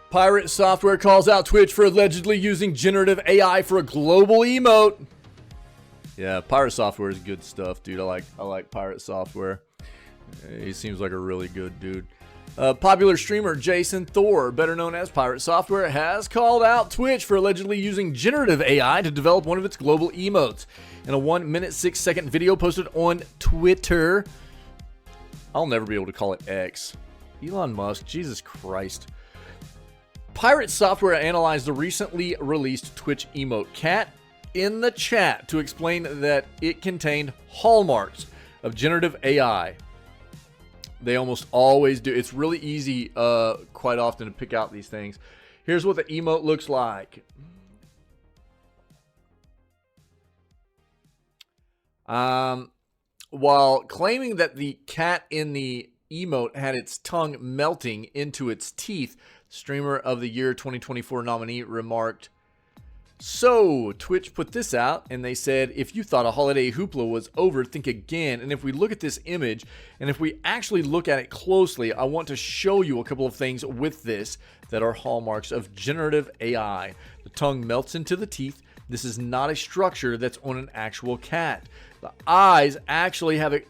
Pirate Software calls out Twitch for allegedly using generative AI for a global emote. Yeah, Pirate Software is good stuff, dude. I like Pirate Software. He seems like a really good dude. Popular streamer Jason Thor, better known as Pirate Software, has called out Twitch for allegedly using generative AI to develop one of its global emotes. In a 1 minute 6 second video posted on Twitter, I'll never be able to call it X. Elon Musk, Jesus Christ. Pirate Software analyzed the recently released Twitch emote Cat in the chat to explain that it contained hallmarks of generative AI. They almost always do. It's really easy quite often to pick out these things. Here's what the emote looks like. While claiming that the cat in the emote had its tongue melting into its teeth, Streamer of the Year 2024 nominee remarked, "So, Twitch put this out, and they said, if you thought a holiday hoopla was over, think again. And if we look at this image, and if we actually look at it closely, I want to show you a couple of things with this that are hallmarks of generative AI. The tongue melts into the teeth. This is not a structure that's on an actual cat. The eyes actually have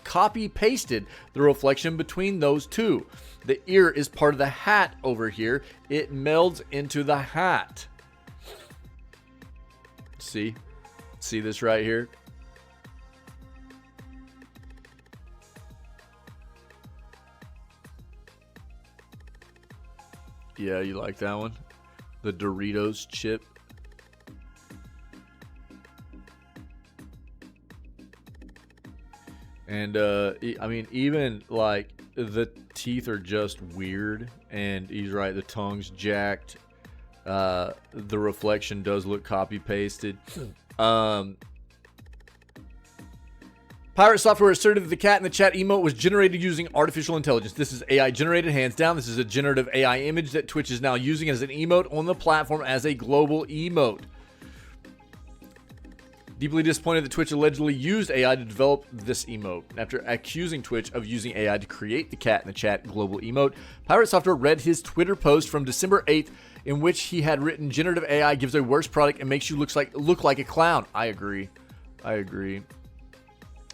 copy-pasted the reflection between those two. The ear is part of the hat over here. It melds into the hat." See this right here? Yeah, you like that one? The Doritos chip. And I mean, even like the teeth are just weird, and he's right, the tongue's jacked. The reflection does look copy pasted. Pirate Software asserted that the cat in the chat emote was generated using artificial intelligence. This is AI generated, hands down. This is a generative AI image that Twitch is now using as an emote on the platform as a global emote. Deeply disappointed that Twitch allegedly used AI to develop this emote. After accusing Twitch of using AI to create the cat in the chat global emote, Pirate Software read his Twitter post from December 8th in which he had written, "Generative AI gives a worse product and makes you look like a clown." I agree.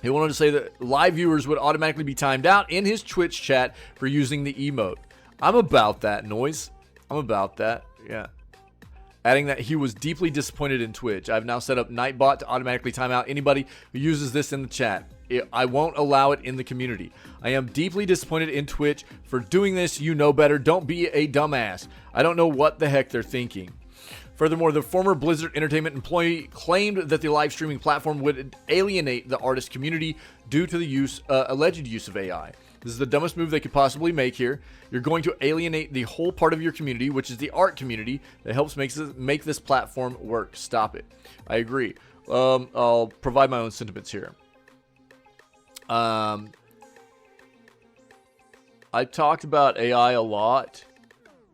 He wanted to say that live viewers would automatically be timed out in his Twitch chat for using the emote. I'm about that, Noise. I'm about that, yeah. Adding that he was deeply disappointed in Twitch. "I've now set up Nightbot to automatically time out anybody who uses this in the chat. I won't allow it in the community. I am deeply disappointed in Twitch for doing this. You know better. Don't be a dumbass. I don't know what the heck they're thinking." Furthermore, the former Blizzard Entertainment employee claimed that the live streaming platform would alienate the artist community due to the alleged use of AI. "This is the dumbest move they could possibly make here. You're going to alienate the whole part of your community, which is the art community that helps make this platform work. Stop it." I agree. I'll provide my own sentiments here. I talked about AI a lot,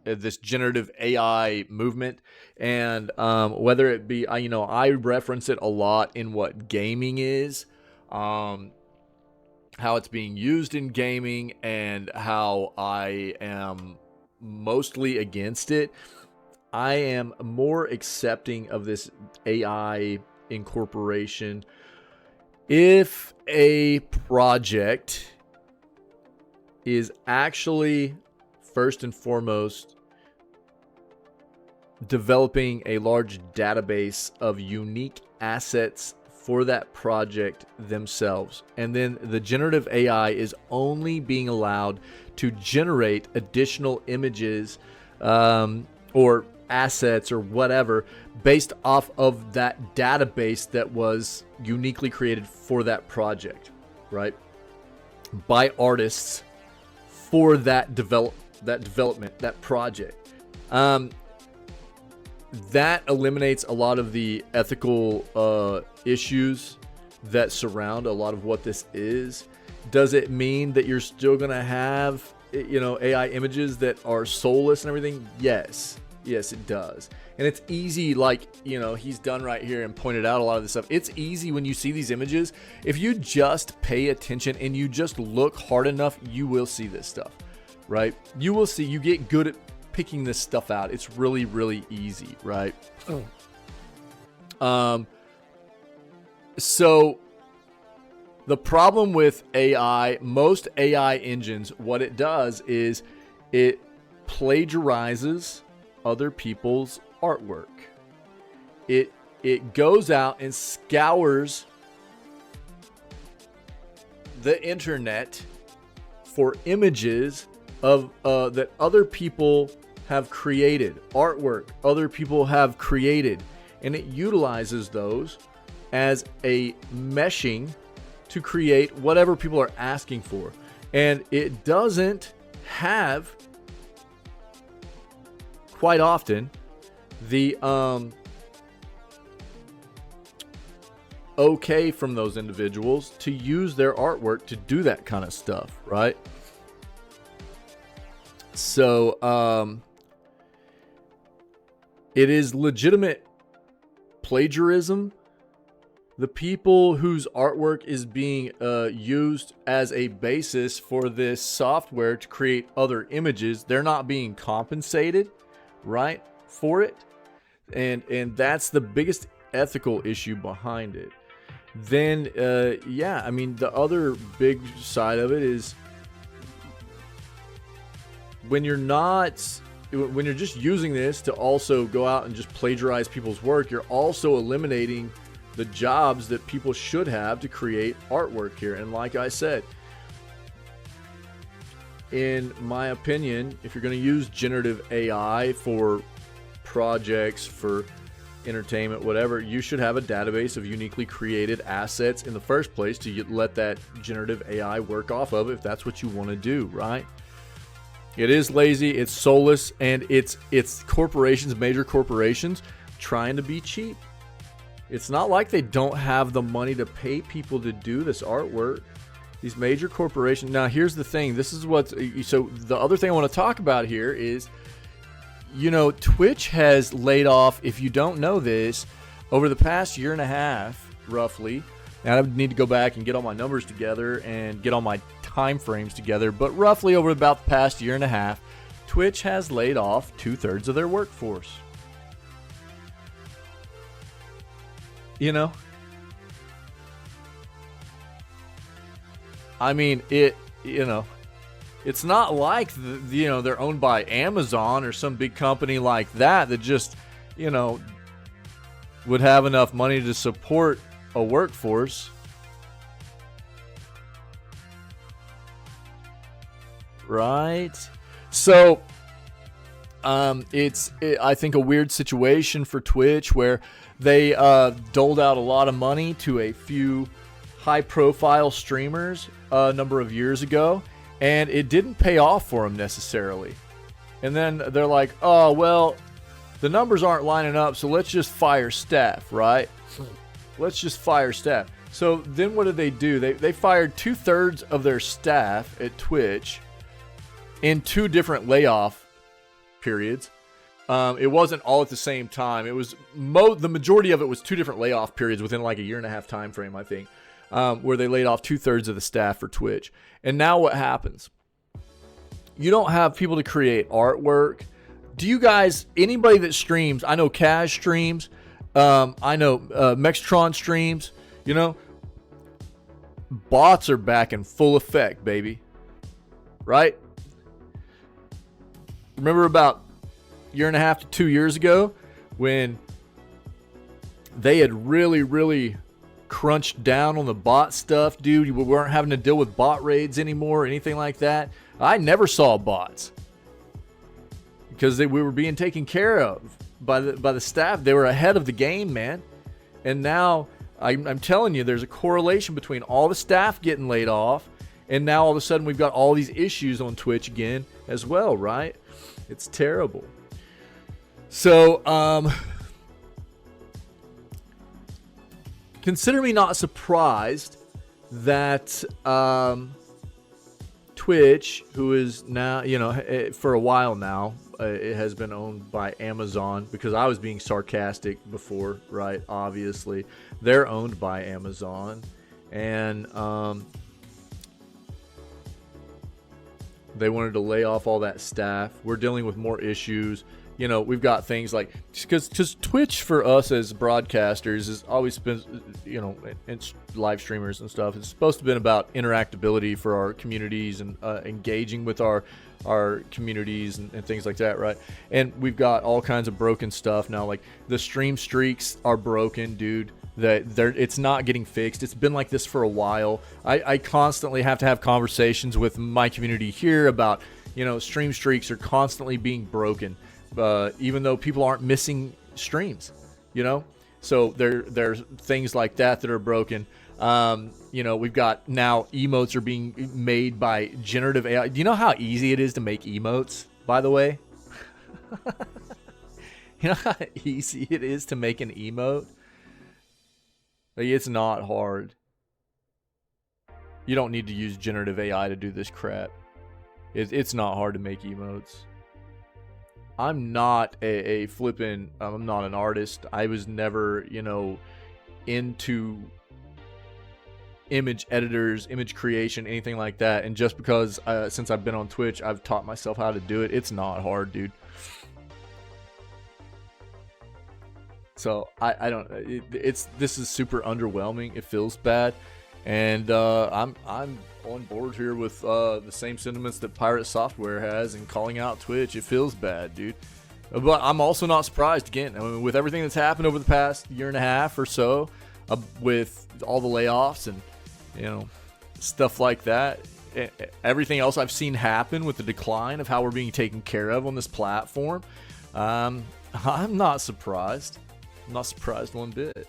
this generative AI movement, and whether it be, I reference it a lot in what gaming is, how it's being used in gaming, and how I am mostly against it. I am more accepting of this AI incorporation if a project is actually first and foremost developing a large database of unique assets for that project themselves, and then the generative AI is only being allowed to generate additional images or assets or whatever based off of that database that was uniquely created for that project, right? By artists for that development, that project. That eliminates a lot of the ethical issues that surround a lot of what this is. Does it mean that you're still gonna have, AI images that are soulless and everything? Yes, it does. And it's easy, he's done right here and pointed out a lot of this stuff. It's easy when you see these images. If you just pay attention and you just look hard enough, you will see this stuff, right? You will see, you get good at picking this stuff out. It's really, really easy, right? So the problem with AI, most AI engines, what it does is it plagiarizes other people's artwork. It goes out and scours the internet for images of that other people have created, artwork other people have created, and it utilizes those as a meshing to create whatever people are asking for. And it doesn't have, quite often, the okay from those individuals to use their artwork to do that kind of stuff, right? So it is legitimate plagiarism. The people whose artwork is being used as a basis for this software to create other images, they're not being compensated, right, for it. And that's the biggest ethical issue behind it. Then, yeah, I mean, the other big side of it is when you're just using this to also go out and just plagiarize people's work, you're also eliminating the jobs that people should have to create artwork here. And like I said, in my opinion, if you're going to use generative AI for projects, for entertainment, whatever, you should have a database of uniquely created assets in the first place to let that generative AI work off of, if that's what you want to do, right? It is lazy, it's soulless, and it's corporations, major corporations, trying to be cheap. It's not like they don't have the money to pay people to do this artwork. These major corporations. Now, here's the thing. This is what. So the other thing I want to talk about here is, you know, Twitch has laid off, if you don't know this, over the past year and a half, roughly. And I need to go back and get all my numbers together and get all my time frames together. But roughly over about the past year and a half, Twitch has laid off 2/3 of their workforce. You know? I mean, it's not like, they're owned by Amazon or some big company like that just, would have enough money to support a workforce. Right? So, it's I think a weird situation for Twitch where they doled out a lot of money to a few high-profile streamers a number of years ago, and it didn't pay off for them necessarily. And then they're like, oh, well, the numbers aren't lining up, so let's just fire staff, right? Let's just fire staff. So then what did they do? They fired 2/3 of their staff at Twitch in 2 different layoff periods. It wasn't all at the same time. It was the majority of it was 2 different layoff periods within like a year and a half time frame, I think, where they laid off 2/3 of the staff for Twitch. And now what happens? You don't have people to create artwork. Do you guys, anybody that streams, I know Kaz streams, I know Mextron streams, bots are back in full effect, baby. Right? Remember about a year and a half to 2 years ago when they had really, really crunched down on the bot stuff, dude? We weren't having to deal with bot raids anymore or anything like that. I never saw bots because we were being taken care of by the staff. They were ahead of the game, man. And now I'm telling you, there's a correlation between all the staff getting laid off and now all of a sudden we've got all these issues on Twitch again as well, right? It's terrible. So, consider me not surprised that Twitch, who is now, for a while now, it has been owned by Amazon, because I was being sarcastic before, right? Obviously, they're owned by Amazon, and They wanted to lay off all that staff. We're dealing with more issues. You know, we've got things like, because Twitch for us as broadcasters has always been, you know, and live streamers and stuff, it's supposed to be about interactability for our communities and engaging with our communities and things like that, right? And we've got all kinds of broken stuff now. Like the stream streaks are broken, dude. It's not getting fixed. It's been like this for a while. I constantly have to have conversations with my community here about, you know, stream streaks are constantly being broken. Even though people aren't missing streams, you know, so there's things like that are broken. You know, we've got now emotes are being made by generative AI. Do you know how easy it is to make emotes, by the way? You know how easy it is to make an emote? Like, it's not hard. You don't need to use generative AI to do this crap. It's not hard to make emotes. I'm not I'm not an artist. I was never, you know, into image editors, image creation, anything like that. And just because since I've been on Twitch, I've taught myself how to do it. It's not hard, dude. So I don't. This is super underwhelming. It feels bad, and I'm on board here with the same sentiments that Pirate Software has in calling out Twitch. It feels bad, dude. But I'm also not surprised. Again, I mean, with everything that's happened over the past year and a half or so, with all the layoffs and, you know, stuff like that, everything else I've seen happen with the decline of how we're being taken care of on this platform, I'm not surprised. I'm not surprised one bit.